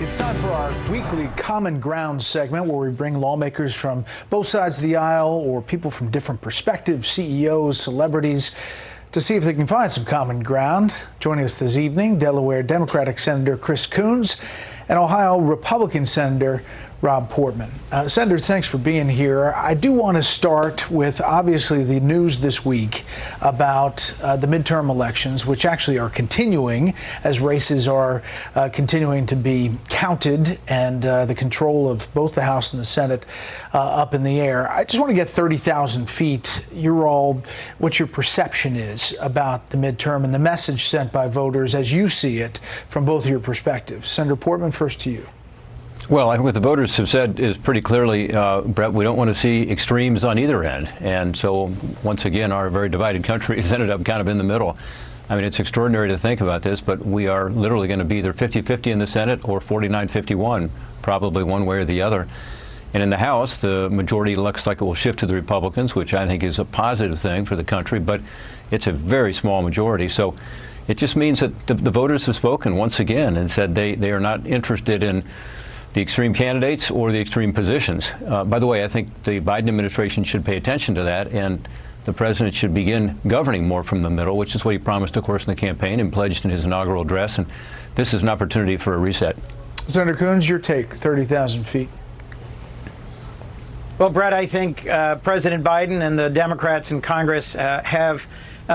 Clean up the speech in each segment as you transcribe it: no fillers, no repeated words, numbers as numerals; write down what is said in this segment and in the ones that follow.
It's time for our weekly Common Ground segment where we bring lawmakers from both sides of the aisle or people from different perspectives, CEOs, celebrities, to see if they can find some common ground. Joining us this evening, Delaware Democratic Senator Chris Coons and Ohio Republican Senator Rob Portman. Senator, thanks for being here. I do want to start with obviously the news this week about the midterm elections, which actually are continuing as races are continuing to be counted and the control of both the House and the Senate up in the air. I just want to get 30,000 feet. What your perception is about the midterm and the message sent by voters as you see it from both of your perspectives. Senator Portman, first to you. Well, I think what the voters have said is pretty clearly, Brett, we don't want to see extremes on either end. And so, once again, our very divided country has ended up kind of in the middle. I mean, it's extraordinary to think about this, but we are literally going to be either 50-50 in the Senate or 49-51, probably one way or the other. And in the House, the majority looks like it will shift to the Republicans, which I think is a positive thing for the country, but it's a very small majority. So it just means that the voters have spoken once again and said they are not interested in the extreme candidates or the extreme positions. By the way, I think the Biden administration should pay attention to that, and the president should begin governing more from the middle, which is what he promised, of course, in the campaign and pledged in his inaugural address. And this is an opportunity for a reset. Senator Coons, your take, 30,000 feet. Well, Brett, I think President Biden and the Democrats in Congress have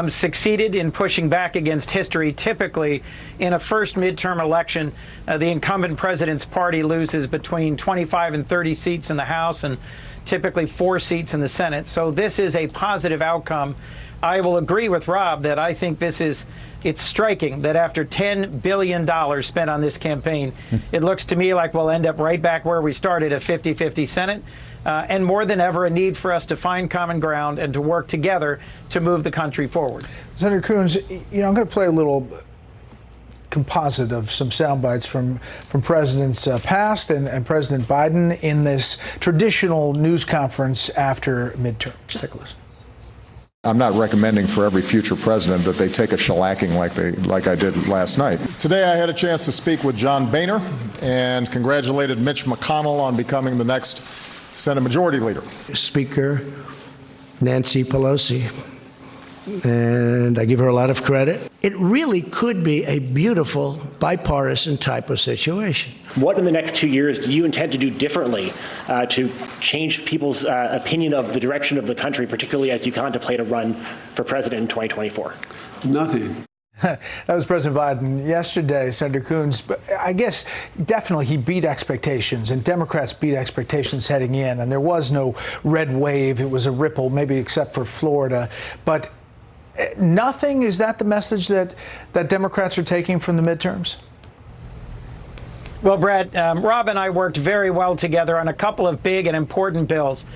succeeded in pushing back against history. Typically, in a first midterm election, the incumbent president's party loses between 25 and 30 seats in the House and typically 4 seats in the Senate. So this is a positive outcome. I will agree with Rob that I think it's striking that after $10 billion spent on this campaign, it looks to me like we'll end up right back where we started, a 50-50 Senate. And more than ever, a need for us to find common ground and to work together to move the country forward. Senator Coons, I'm going to play a little composite of some sound bites from presidents past and President Biden in this traditional news conference after midterms. Take a listen. I'm not recommending for every future president that they take a shellacking like I did last night. Today I had a chance to speak with John Boehner and congratulated Mitch McConnell on becoming the next Senate Majority Leader. Speaker Nancy Pelosi, and I give her a lot of credit. It really could be a beautiful bipartisan type of situation. What in the next 2 years do you intend to do differently to change people's opinion of the direction of the country, particularly as you contemplate a run for president in 2024? Nothing. That was President Biden yesterday, Senator Coons. But I guess definitely he beat expectations, and Democrats beat expectations heading in. And there was no red wave. It was a ripple, maybe except for Florida. But nothing, is that the message that Democrats are taking from the midterms? Well, Brett, Rob and I worked very well together on a couple of big and important bills.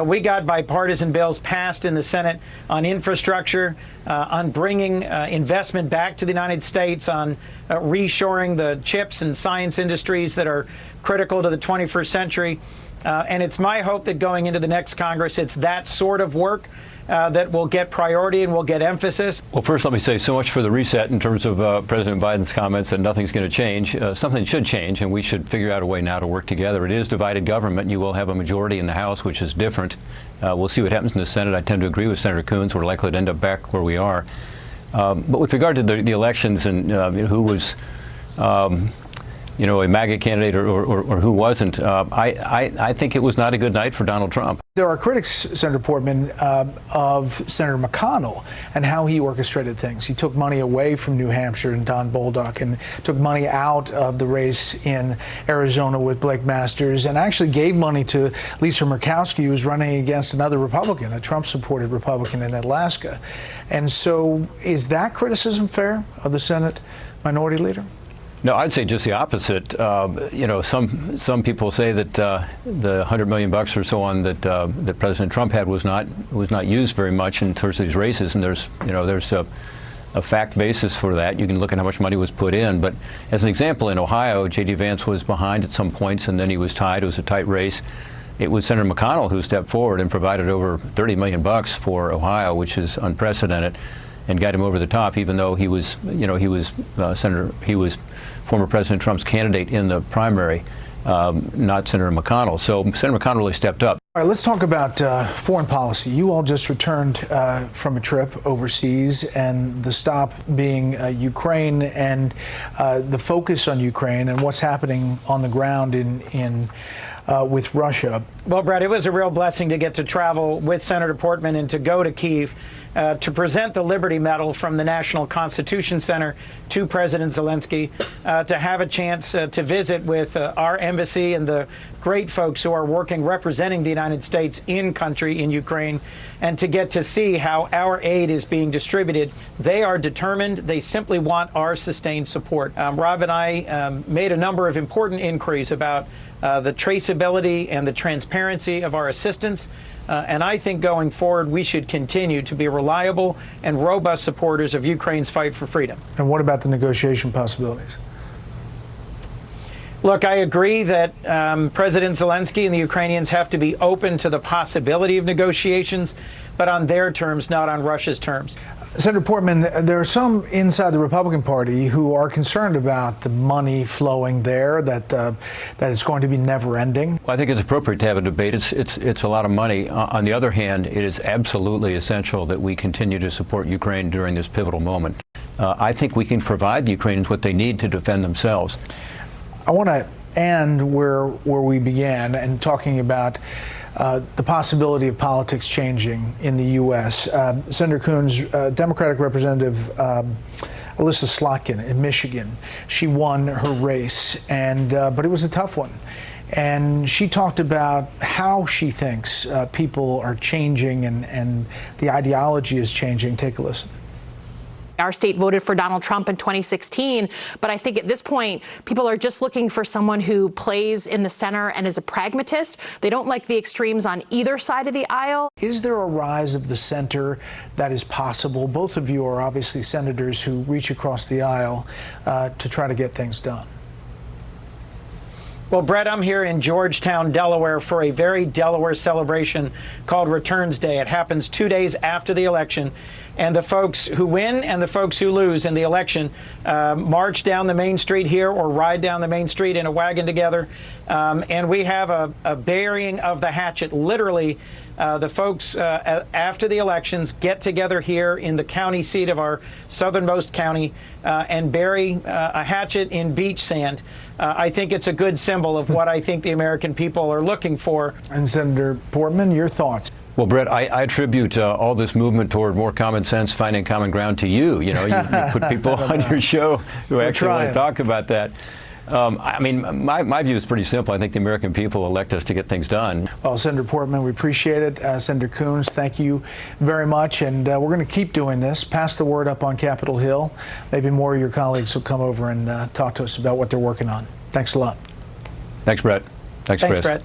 We got bipartisan bills passed in the Senate on infrastructure, on bringing investment back to the United States, on reshoring the chips and science industries that are critical to the 21st century. And it's my hope that going into the next Congress, it's that sort of work that will get priority and will get emphasis. Well, first, let me say so much for the reset in terms of President Biden's comments that nothing's going to change. Something should change, and we should figure out a way now to work together. It is divided government. You will have a majority in the House, which is different. We'll see what happens in the Senate. I tend to agree with Senator Coons. We're likely to end up back where we are. But with regard to the elections and who was a MAGA candidate or who wasn't, I think it was not a good night for Donald Trump. There are critics, Senator Portman, of Senator McConnell and how he orchestrated things. He took money away from New Hampshire and Don Bolduc and took money out of the race in Arizona with Blake Masters and actually gave money to Lisa Murkowski, who was running against another Republican, a Trump-supported Republican in Alaska. And so is that criticism fair of the Senate Minority Leader? No, I'd say just the opposite. Some people say that the $100 million or so on that President Trump had was not used very much in terms of these races, and there's a fact basis for that. You can look at how much money was put in. But as an example, in Ohio, J.D. Vance was behind at some points, and then he was tied. It was a tight race. It was Senator McConnell who stepped forward and provided over $30 million for Ohio, which is unprecedented. and got him over the top, even though he was, he was former President Trump's candidate in the primary, not Senator McConnell. So Senator McConnell really stepped up. All right, let's talk about foreign policy. You all just returned from a trip overseas, and the stop being Ukraine and the focus on Ukraine and what's happening on the ground with Russia. Well, Brett, it was a real blessing to get to travel with Senator Portman and to go to Kyiv to present the Liberty Medal from the National Constitution Center to President Zelensky, to have a chance to visit with our embassy and the great folks who are working representing the United States in country in Ukraine, and to get to see how our aid is being distributed. They are determined. They simply want our sustained support. Rob and I made a number of important inquiries about the traceability and the transparency of our assistance. And I think going forward, we should continue to be reliable and robust supporters of Ukraine's fight for freedom. And what about the negotiation possibilities? Look, I agree that President Zelensky and the Ukrainians have to be open to the possibility of negotiations, but on their terms, not on Russia's terms. Senator Portman, there are some inside the Republican Party who are concerned about the money flowing there, that it's going to be never-ending. Well, I think it's appropriate to have a debate. It's a lot of money. On the other hand, it is absolutely essential that we continue to support Ukraine during this pivotal moment. I think we can provide the Ukrainians what they need to defend themselves. I want to end where we began, and talking about the possibility of politics changing in the U.S. Senator Coons, Democratic Representative Alyssa Slotkin in Michigan, she won her race, but it was a tough one. And she talked about how she thinks people are changing and the ideology is changing. Take a listen. Our state voted for Donald Trump in 2016, but I think at this point, people are just looking for someone who plays in the center and is a pragmatist. They don't like the extremes on either side of the aisle. Is there a rise of the center that is possible? Both of you are obviously senators who reach across the aisle to try to get things done. Well, Brett, I'm here in Georgetown, Delaware, for a very Delaware celebration called Returns Day. It happens 2 days after the election, and the folks who win and the folks who lose in the election march down the main street here or ride down the main street in a wagon together, and we have a burying of the hatchet. Literally, the folks after the elections get together here in the county seat of our southernmost county and bury a hatchet in beach sand. I think it's a good symbol of what I think the American people are looking for. And Senator Portman, your thoughts? Well, Brett, I attribute all this movement toward more common sense, finding common ground to you. You know, you put people on your show who actually want to talk about that. I mean, my view is pretty simple. I think the American people elect us to get things done. Well, Senator Portman, we appreciate it. Senator Coons, thank you very much. And we're going to keep doing this. Pass the word up on Capitol Hill. Maybe more of your colleagues will come over and talk to us about what they're working on. Thanks a lot. Thanks, Brett. Thanks, Chris. Brett.